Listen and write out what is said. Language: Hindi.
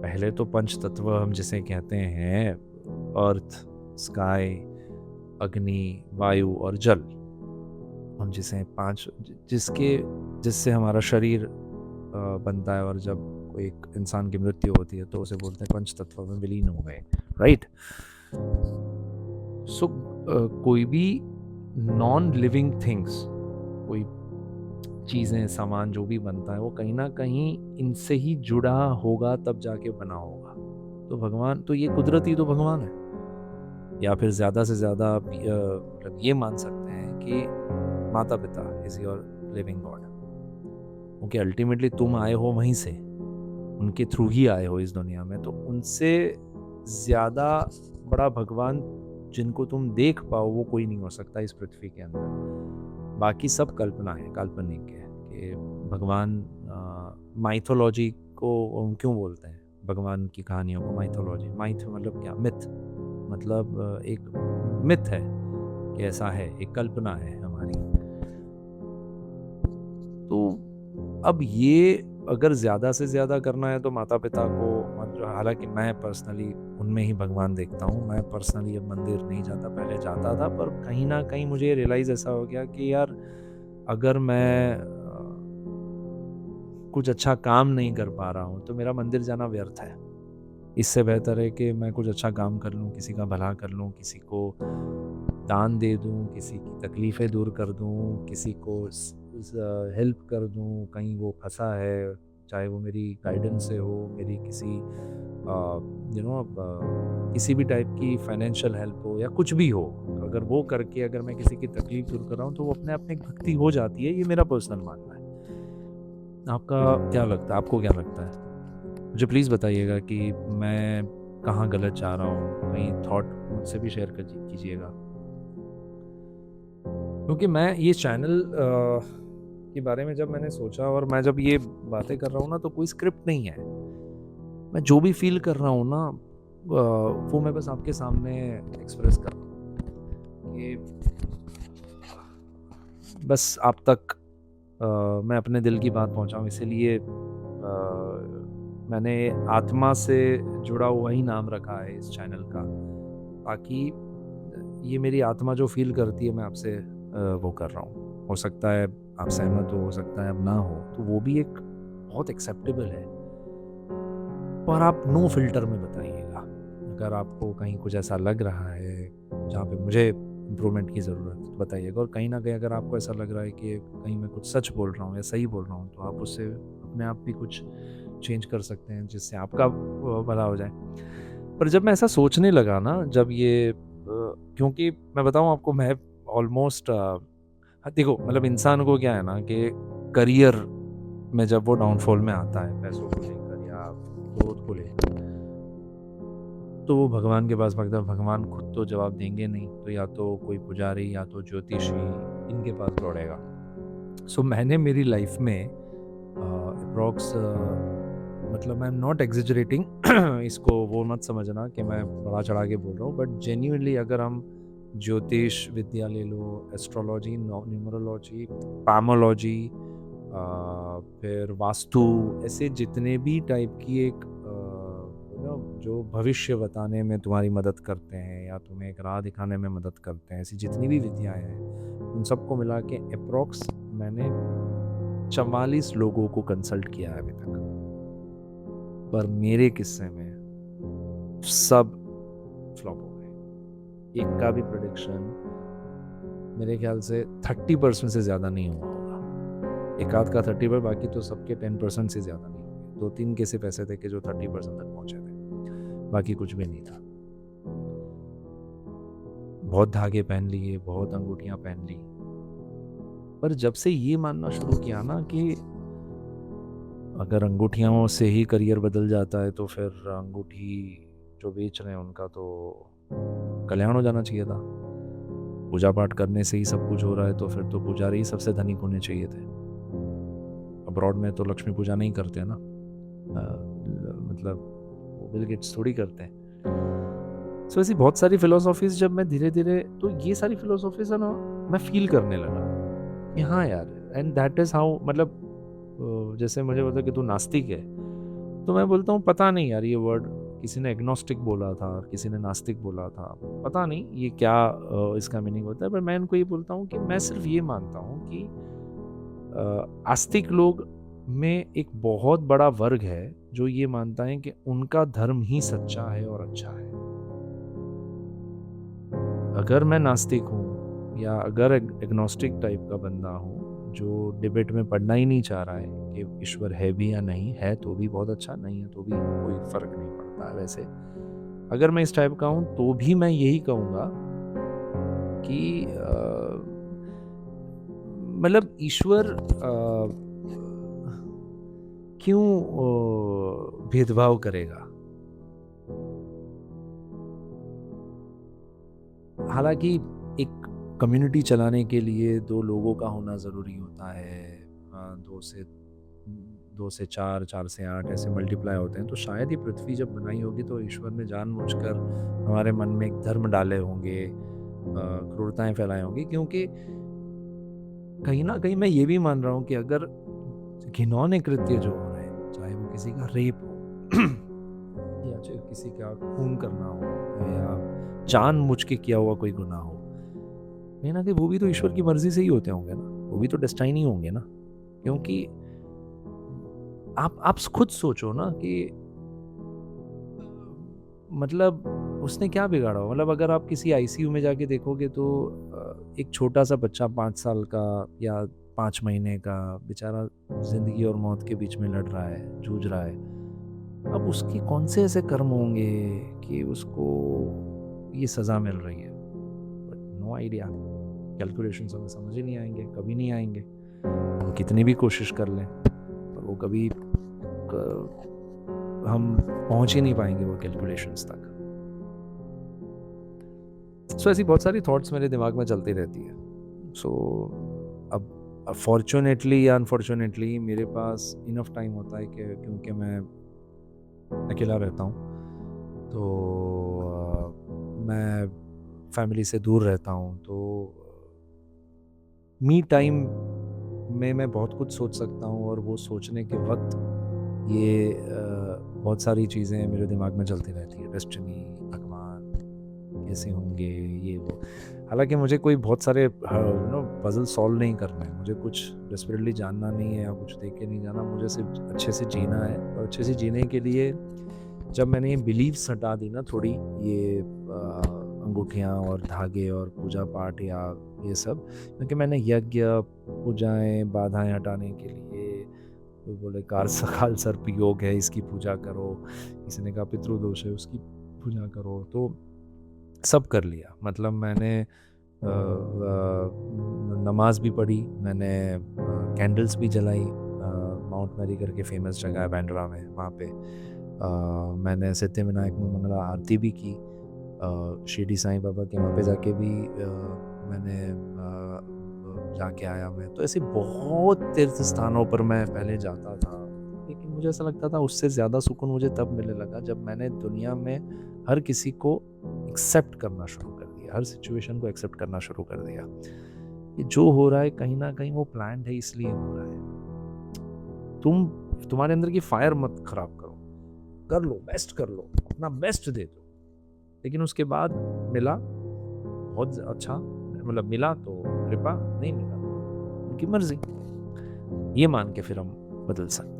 पहले तो पंच तत्व हम जिसे कहते हैं, अर्थ, स्काई, अग्नि, वायु और जल, हम जिसे पांच जिससे हमारा शरीर बनता है, और जब कोई एक इंसान की मृत्यु होती है तो उसे बोलते हैं पंच तत्व में विलीन हो गए, राइट। सो कोई भी नॉन लिविंग थिंग्स, कोई चीज़ें, सामान जो भी बनता है वो कहीं ना कहीं इनसे ही जुड़ा होगा, तब जाके बना होगा। तो भगवान तो ये कुदरती तो भगवान है, या फिर ज़्यादा से ज़्यादा आप मतलब ये मान सकते हैं कि माता पिता इज़ योर लिविंग गॉड, क्योंकि अल्टीमेटली तुम आए हो वहीं से, उनके थ्रू ही आए हो इस दुनिया में। तो उनसे ज़्यादा बड़ा भगवान जिनको तुम देख पाओ वो कोई नहीं हो सकता इस पृथ्वी के अंदर। बाकी सब कल्पना है, काल्पनिक है। कि भगवान, माइथोलॉजी को हम क्यों बोलते हैं, भगवान की कहानियों को माइथोलॉजी, माइथ मतलब क्या, मिथ, मतलब एक मिथ है कि ऐसा है, एक कल्पना है हमारी। तो अब ये अगर ज़्यादा से ज़्यादा करना है तो माता पिता को, मतलब हालांकि मैं पर्सनली उनमें ही भगवान देखता हूँ। मैं पर्सनली अब मंदिर नहीं जाता, पहले जाता था, पर कहीं ना कहीं मुझे रियलाइज़ ऐसा हो गया कि यार अगर मैं कुछ अच्छा काम नहीं कर पा रहा हूँ तो मेरा मंदिर जाना व्यर्थ है। इससे बेहतर है कि मैं कुछ अच्छा काम कर लूँ, किसी का भला कर लूँ, किसी को दान दे दूँ, किसी की तकलीफ़ें दूर कर दूँ, किसी को हेल्प कर दूँ, कहीं वो फंसा है, चाहे वो मेरी गाइडेंस से हो, मेरी किसी किसी भी टाइप की फाइनेंशियल हेल्प हो या कुछ भी हो। अगर वो करके अगर मैं किसी की तकलीफ दूर कर रहा हूँ तो वो अपने आप में एक भक्ति हो जाती है। ये मेरा पर्सनल मानना है। आपका क्या लगता है, आपको क्या लगता है? मुझे प्लीज़ बताइएगा कि मैं कहाँ गलत जा रहा हूँ, कहीं थॉट मुझसे भी शेयर कीजिएगा। क्योंकि मैं ये चैनल के बारे में जब मैंने सोचा और मैं जब ये बातें कर रहा हूँ ना, तो कोई स्क्रिप्ट नहीं है। मैं जो भी फ़ील कर रहा हूँ ना, वो मैं बस आपके सामने एक्सप्रेस कर रहा हूँ कि बस आप तक मैं अपने दिल की बात पहुँचाऊँ। इसीलिए मैंने आत्मा से जुड़ा हुआ ही नाम रखा है इस चैनल का, ताकि ये मेरी आत्मा जो फ़ील करती है मैं आपसे वो कर रहा हूँ। हो सकता है आप सहमत हो सकता है आप ना हो, तो वो भी एक बहुत एक्सेप्टेबल है। पर आप नो फ़िल्टर में बताइएगा। अगर आपको कहीं कुछ ऐसा लग रहा है जहाँ पे मुझे इम्प्रूवमेंट की ज़रूरत है तो बताइएगा, और कहीं न कहीं अगर आपको ऐसा लग रहा है कि कहीं मैं कुछ सच बोल रहा हूँ या सही बोल रहा हूँ, तो आप उससे अपने आप भी कुछ चेंज कर सकते हैं जिससे आपका भला हो जाए। पर जब मैं ऐसा सोचने लगा ना, जब ये क्योंकि मैं बताऊँ आपको, मैं ऑलमोस्ट देखो मतलब इंसान को क्या है ना कि करियर में जब वो डाउनफॉल में आता है, पैसों को लेकर या ग्रोथ को लेकर, तो वो भगवान के पास भागता है। भगवान खुद तो जवाब देंगे नहीं, तो या तो कोई पुजारी या तो ज्योतिषी, इनके पास दौड़ेगा। सो मैंने मेरी लाइफ में अप्रॉक्स, मतलब आई एम नॉट एग्जेजरेटिंग इसको वो मत समझना कि मैं बड़ा चढ़ा के बोल रहा हूँ, बट जेन्युइनली अगर हम ज्योतिष विद्या ले लो, एस्ट्रोलॉजी, न्यूमरोलॉजी, पैमोलॉजी, फिर वास्तु, ऐसे जितने भी टाइप की एक जो भविष्य बताने में तुम्हारी मदद करते हैं या तुम्हें एक राह दिखाने में मदद करते हैं, ऐसी जितनी भी विद्याएं हैं, उन सबको मिला के अप्रॉक्स मैंने 44 लोगों को कंसल्ट किया है अभी तक। पर मेरे किस्से में सब फ्लॉप हो गए। एक का भी प्रेडिक्शन मेरे ख्याल से 30% से ज़्यादा नहीं हुआ होगा। एक आध का 30 पर, बाकी तो सबके 10% से ज़्यादा नहीं होंगे। 2-3 के सिर्फ ऐसे थे कि जो 30% तक पहुंचे थे, बाकी कुछ भी नहीं था। बहुत धागे पहन लिए, बहुत अंगूठियां पहन ली, पर जब से ये मानना शुरू किया ना कि अगर अंगूठियों से ही करियर बदल जाता है तो फिर अंगूठी जो बेच रहे हैं उनका तो कल्याण हो जाना चाहिए था। पूजा पाठ करने से ही सब कुछ हो रहा है तो फिर तो पुजारी ही सबसे धनिक होने चाहिए थे। अब्रॉड में तो लक्ष्मी पूजा नहीं करते ना, मतलब बिल गेट्स थोड़ी करते हैं। सो ऐसी बहुत सारी फिलोसॉफीज जब मैं धीरे धीरे, तो ये सारी फिलोसॉफीज है ना, मैं फील करने लगा कि हाँ यार, एंड दैट इज हाउ, मतलब जैसे मुझे बोलते कि तू नास्तिक है, तो मैं बोलता हूँ पता नहीं यार, ये वर्ड किसी ने एग्नोस्टिक बोला था, किसी ने नास्तिक बोला था, पता नहीं ये क्या इसका मीनिंग होता है। पर मैं इनको ये बोलता हूँ कि मैं सिर्फ ये मानता हूँ कि आस्तिक लोग में एक बहुत बड़ा वर्ग है जो ये मानता है कि उनका धर्म ही सच्चा है और अच्छा है। अगर मैं नास्तिक हूँ या अगर एग्नोस्टिक टाइप का बंदा हूँ जो डिबेट में पढ़ना ही नहीं चाह रहा है कि ईश्वर है भी या नहीं है, तो भी बहुत अच्छा, नहीं है तो भी कोई फर्क नहीं पड़ता है। वैसे अगर मैं इस टाइप का हूँ तो भी मैं यही कहूँगा कि मतलब ईश्वर क्यों भेदभाव करेगा। हालांकि एक कम्युनिटी चलाने के लिए दो लोगों का होना ज़रूरी होता है, दो से चार, चार से आठ ऐसे मल्टीप्लाई होते हैं। तो शायद ये पृथ्वी जब बनाई होगी तो ईश्वर ने जानबूझकर हमारे मन में एक धर्म डाले होंगे, क्रूरताएं फैलाई होंगी, क्योंकि कहीं ना कहीं मैं ये भी मान रहा हूँ कि अगर घिनौने कृत्य जो हो रहे हैं, चाहे वो किसी का रेप हो या चाहे किसी का खून करना हो या जानबूझ के किया हुआ कोई गुनाह हो, कहीं ना कहीं वो भी तो ईश्वर की मर्जी से ही होते होंगे ना, वो भी तो डेस्टाइन ही होंगे ना। क्योंकि आप खुद सोचो ना कि मतलब उसने क्या बिगाड़ा हो। मतलब अगर आप किसी आईसीयू में जाके देखोगे तो एक छोटा सा बच्चा 5 साल का या 5 महीने का बेचारा जिंदगी और मौत के बीच में लड़ रहा है, जूझ रहा है। अब उसके कौन से ऐसे कर्म होंगे कि उसको ये सज़ा मिल रही है। नो आइडिया, कैलकुलेशंस हमें समझ ही नहीं आएंगे, कभी नहीं आएंगे, हम कितनी भी कोशिश कर लें पर वो कभी हम पहुंच ही नहीं पाएंगे वो कैलकुलेशंस तक। सो ऐसी बहुत सारी थॉट्स मेरे दिमाग में चलती रहती है। सो अब फॉर्चुनेटली या अनफॉर्चुनेटली मेरे पास इनफ टाइम होता है कि क्योंकि मैं अकेला रहता हूँ तो मैं फैमिली से दूर रहता हूँ, तो मी टाइम में मैं बहुत कुछ सोच सकता हूँ और वो सोचने के वक्त ये बहुत सारी चीज़ें मेरे दिमाग में चलती रहती है। डेस्टिनी, भगवान कैसे होंगे, ये वो। हालांकि मुझे कोई बहुत सारे पजल सॉल्व नहीं करना है, मुझे कुछ डेस्परेटली जानना नहीं है या कुछ देख के नहीं जाना, मुझे सिर्फ अच्छे से जीना है। और अच्छे से जीने के लिए जब मैंने ये बिलीव्स हटा दी ना थोड़ी, ये अंगूठियाँ और धागे और पूजा पाठ या ये सब, क्योंकि मैंने यज्ञ, पूजाएं, बाधाएं हटाने के लिए, कोई बोले काल सर्प योग है इसकी पूजा करो, किसी ने कहा पितृदोष है उसकी पूजा करो, तो सब कर लिया। मतलब मैंने नमाज भी पढ़ी, मैंने कैंडल्स भी जलाई, माउंट मैरी करके फेमस जगह है बांद्रा में, वहाँ पे मैंने सिद्धिविनायक में मंगला आरती भी की, शिरडी साईं बाबा के वहाँ पे जाके भी मैंने जाके आया मैं। तो ऐसे बहुत तीर्थ स्थानों पर मैं पहले जाता था, लेकिन मुझे ऐसा लगता था उससे ज़्यादा सुकून मुझे तब मिलने लगा जब मैंने दुनिया में हर किसी को एक्सेप्ट करना शुरू कर दिया, हर सिचुएशन को एक्सेप्ट करना शुरू कर दिया कि जो हो रहा है कहीं ना कहीं वो प्लान्ड है, इसलिए हो रहा है। तुम्हारे अंदर की फायर मत खराब करो, कर लो, बेस्ट कर लो, अपना बेस्ट दे दो, लेकिन उसके बाद मिला बहुत अच्छा, मतलब मिला तो कृपा, नहीं मिला तो उनकी मर्जी, ये मान के फिर हम बदल सकते हैं।